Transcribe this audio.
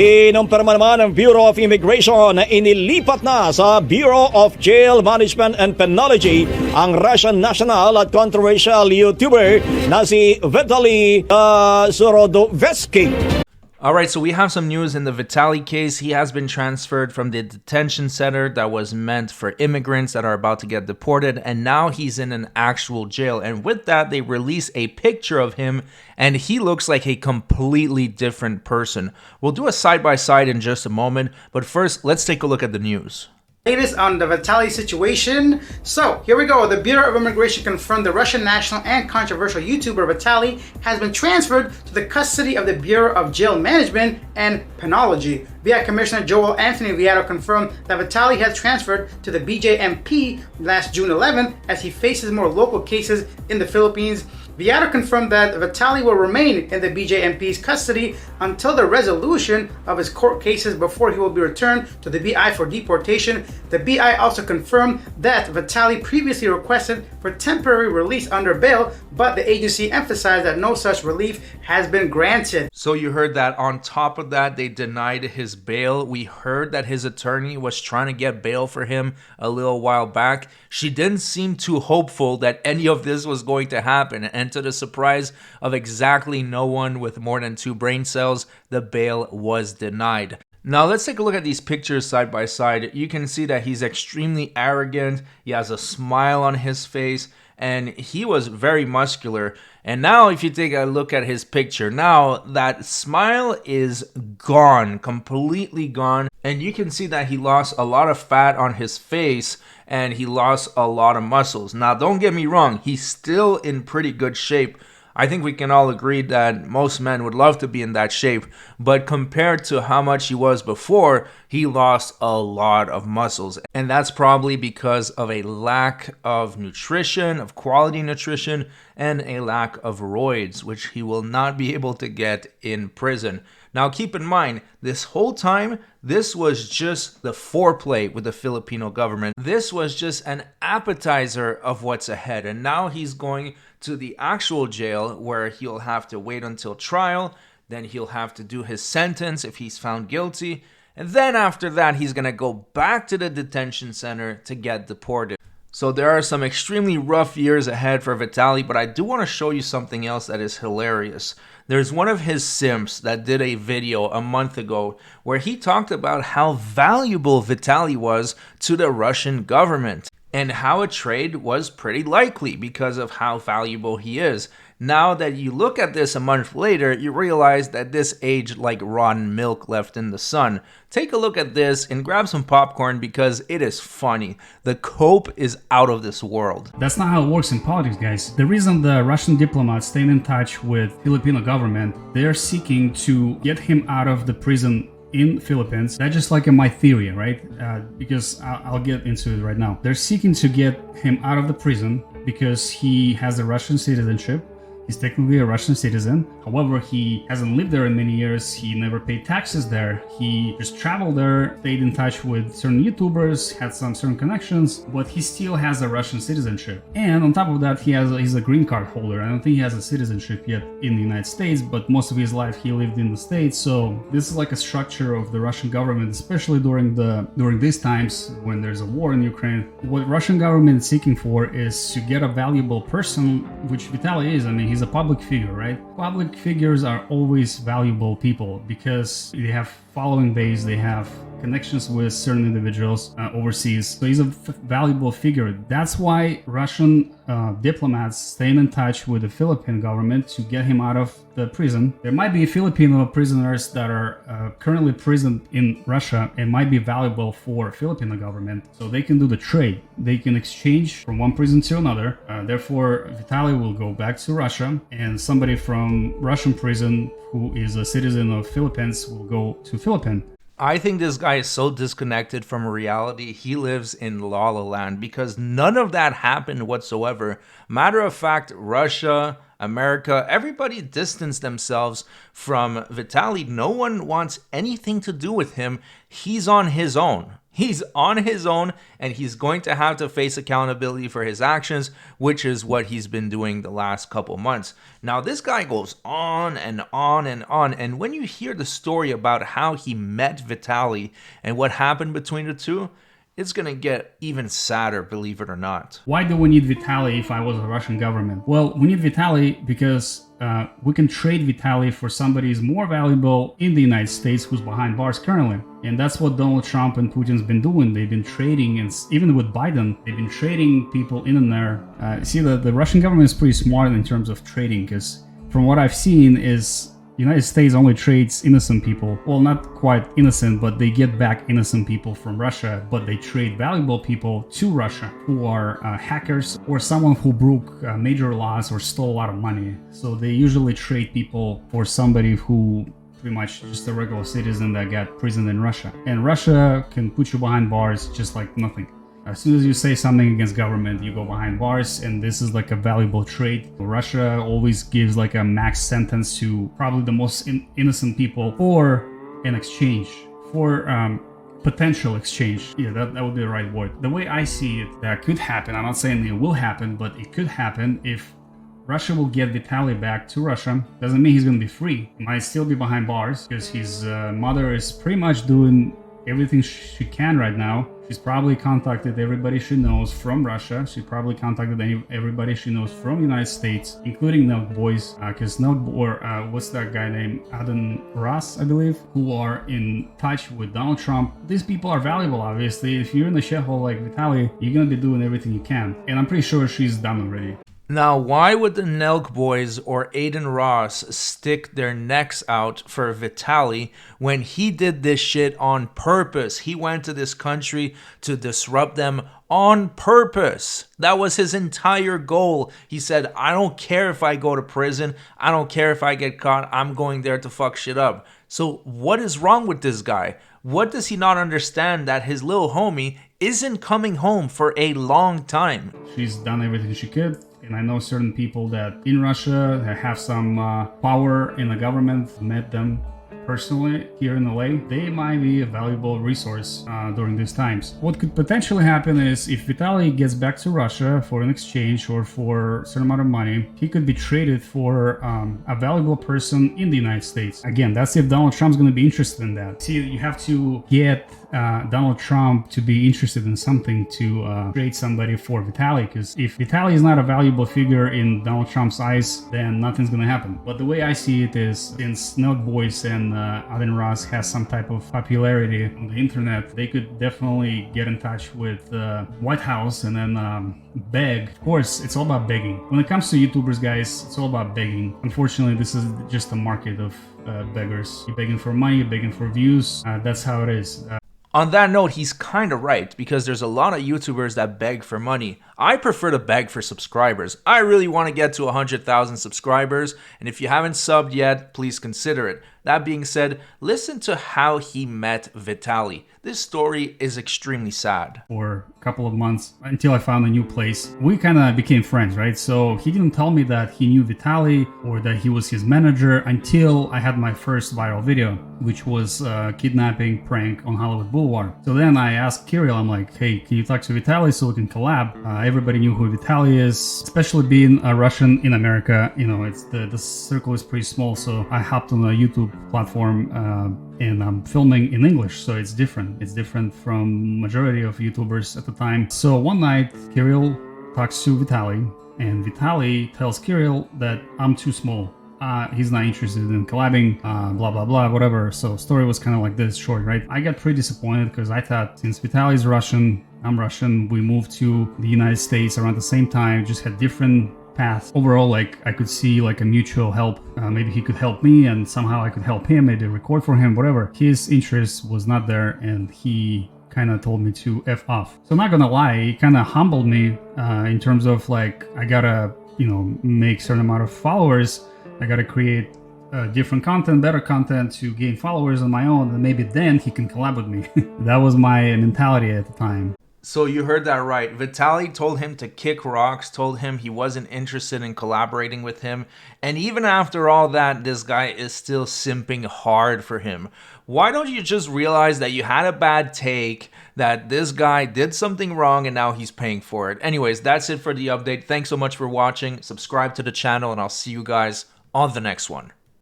Inumpirma naman ng Bureau of Immigration na inilipat na sa Bureau of Jail Management and Penology ang Russian national at controversial YouTuber na si Vitaly Surodovetsky. Alright, so we have some news in the Vitali case. He has been transferred from the detention center that was meant for immigrants that are about to get deported, and now he's in an actual jail. And with that, they release a picture of him, and he looks like a completely different person. We'll do a side-by-side in just a moment, but first, let's take a look at the news. Latest on the Vitali situation. So here we go. The Bureau of Immigration confirmed the Russian national and controversial YouTuber Vitali has been transferred to the custody of the Bureau of Jail Management and Penology. VI Commissioner Joel Anthony Viado confirmed that Vitali has transferred to the BJMP last June 11th as he faces more local cases in the Philippines. Viado confirmed that Vitali will remain in the BJMP's custody until the resolution of his court cases before he will be returned to the BI for deportation. The BI also confirmed that Vitali previously requested for temporary release under bail, but the agency emphasized that no such relief has been granted. So you heard that. On top of that, they denied his bail. We heard that his attorney was trying to get bail for him a little while back. She didn't seem too hopeful that any of this was going to happen, and to the surprise of exactly no one with more than 2 brain cells, the bail was denied. Now let's take a look at these pictures side by side. You can see that he's extremely arrogant. He has a smile on his face, and he was very muscular. And now if you take a look at his picture, now that smile is gone, completely gone. And you can see that he lost a lot of fat on his face and he lost a lot of muscles. Now don't get me wrong, he's still in pretty good shape. I think we can all agree that most men would love to be in that shape, but compared to how much he was before, he lost a lot of muscles. And that's probably because of a lack of nutrition, of quality nutrition, and a lack of roids, which he will not be able to get in prison. Now keep in mind, this whole time, this was just the foreplay with the Filipino government. This was just an appetizer of what's ahead. And now he's going to the actual jail where he'll have to wait until trial. Then he'll have to do his sentence if he's found guilty. And then after that, he's going to go back to the detention center to get deported. So there are some extremely rough years ahead for Vitali, but I do want to show you something else that is hilarious. There's one of his simps that did a video a month ago where he talked about how valuable Vitali was to the Russian government and how a trade was pretty likely because of how valuable he is. Now that you look at this a month later, you realize that this aged like rotten milk left in the sun. Take a look at this and grab some popcorn because it is funny. The cope is out of this world. That's not how it works in politics, guys. The reason the Russian diplomats stayed in touch with Filipino government, they're seeking to get him out of the prison in Philippines. That's just like my theory, right? Because I'll get into it right now. They're seeking to get him out of the prison because he has a Russian citizenship. He's technically a Russian citizen. However, he hasn't lived there in many years. He never paid taxes there. He just traveled there, stayed in touch with certain YouTubers, had some certain connections, but he still has a Russian citizenship. And on top of that, he's a green card holder. I don't think he has a citizenship yet in the United States, but most of his life he lived in the States. So this is like a structure of the Russian government, especially during these times when there's a war in Ukraine. What Russian government is seeking for is to get a valuable person, which Vitali is. I mean, he's a public figure, right? Public figures are always valuable people because they have following base, they have connections with certain individuals overseas. So he's a valuable figure. That's why Russian diplomats staying in touch with the Philippine government to get him out of the prison. There might be Filipino prisoners that are currently imprisoned in Russia and might be valuable for Filipino government. So they can do the trade. They can exchange from one prison to another. Therefore, Vitali will go back to Russia, and somebody from Russian prison who is a citizen of Philippines will go to Philippines. I think this guy is so disconnected from reality. He lives in La La Land because none of that happened whatsoever. Matter of fact, Russia America, everybody distanced themselves from Vitali. No one wants anything to do with him. He's on his own. He's on his own, and he's going to have to face accountability for his actions, which is what he's been doing the last couple months. Now, this guy goes on and on and on, and when you hear the story about how he met Vitali and what happened between the two, it's going to get even sadder, believe it or not. Why do we need Vitali if I was the Russian government? Well, we need Vitali because we can trade Vitali for somebody who's more valuable in the United States who's behind bars currently. And that's what Donald Trump and Putin's been doing. They've been trading, and even with Biden, they've been trading people in and there. See, the Russian government is pretty smart in terms of trading, because from what I've seen is the United States only trades innocent people. Well, not quite innocent, but they get back innocent people from Russia, but they trade valuable people to Russia who are hackers or someone who broke major laws or stole a lot of money. So they usually trade people for somebody who pretty much just a regular citizen that got prisoned in Russia. And Russia can put you behind bars just like nothing. As soon as you say something against government, you go behind bars, and this is like a valuable trade. Russia always gives like a max sentence to probably the most innocent people for an exchange, for potential exchange. Yeah, that would be the right word. The way I see it, that could happen. I'm not saying it will happen, but it could happen if Russia will get Vitali back to Russia. Doesn't mean he's going to be free. He might still be behind bars because his mother is pretty much doing everything she can right now. She's probably contacted everybody she knows from Russia. She probably contacted everybody she knows from the United States, including Nelk Boys, because what's that guy named Adin Ross, I believe, who are in touch with Donald Trump. These people are valuable, obviously. If you're in a shithole like Vitali, you're gonna be doing everything you can, and I'm pretty sure she's done already. Now, why would the Nelk Boys or Aiden Ross stick their necks out for Vitali when he did this shit on purpose? He went to this country to disrupt them on purpose. That was his entire goal. He said, I don't care if I go to prison. I don't care if I get caught. I'm going there to fuck shit up. So what is wrong with this guy? What does he not understand that his little homie isn't coming home for a long time? She's done everything she could. And I know certain people that in Russia that have some power in the government, met them personally here in LA. They might be a valuable resource during these times. What could potentially happen is if Vitali gets back to Russia for an exchange or for a certain amount of money, he could be traded for a valuable person in the United States. Again, that's if Donald Trump's going to be interested in that. See, you have to get Donald Trump to be interested in something to trade somebody for Vitali, because if Vitali is not a valuable figure in Donald Trump's eyes, then nothing's gonna happen. But the way I see it is, since Nelk Boys and Adin Ross has some type of popularity on the internet, they could definitely get in touch with the White House and then beg. Of course, it's all about begging. When it comes to YouTubers, guys, it's all about begging. Unfortunately, this is just a market of beggars. You're begging for money, you're begging for views. That's how it is. On that note, he's kind of right, because there's a lot of YouTubers that beg for money. I prefer to beg for subscribers. I really want to get to 100,000 subscribers, and if you haven't subbed yet, please consider it. That being said, listen to how he met Vitali. This story is extremely sad. For a couple of months until I found a new place, we kind of became friends, right? So he didn't tell me that he knew Vitali or that he was his manager until I had my first viral video, which was a kidnapping prank on Hollywood Boulevard. So then I asked Kirill, I'm like, hey, can you talk to Vitali so we can collab? Everybody knew who Vitali is, especially being a Russian in America. You know, it's the circle is pretty small, so I hopped on a YouTube platform and I'm filming in English, so it's different. It's different from majority of YouTubers at the time. So one night, Kirill talks to Vitali, and Vitali tells Kirill that I'm too small. He's not interested in collabing, blah, blah, blah, whatever. So story was kind of like this, short, right? I got pretty disappointed because I thought since Vitali's Russian, I'm Russian, we moved to the United States around the same time, just had different paths. Overall, like, I could see like a mutual help. Maybe he could help me and somehow I could help him, maybe record for him, whatever. His interest was not there and he kind of told me to F off. So I'm not gonna lie, he kind of humbled me in terms of like, I gotta, make certain amount of followers. I gotta create different content, better content to gain followers on my own, and maybe then he can collab with me. That was my mentality at the time. So you heard that right. Vitali told him to kick rocks, told him he wasn't interested in collaborating with him. And even after all that, this guy is still simping hard for him. Why don't you just realize that you had a bad take, that this guy did something wrong and now he's paying for it? Anyways, that's it for the update. Thanks so much for watching. Subscribe to the channel and I'll see you guys on the next one.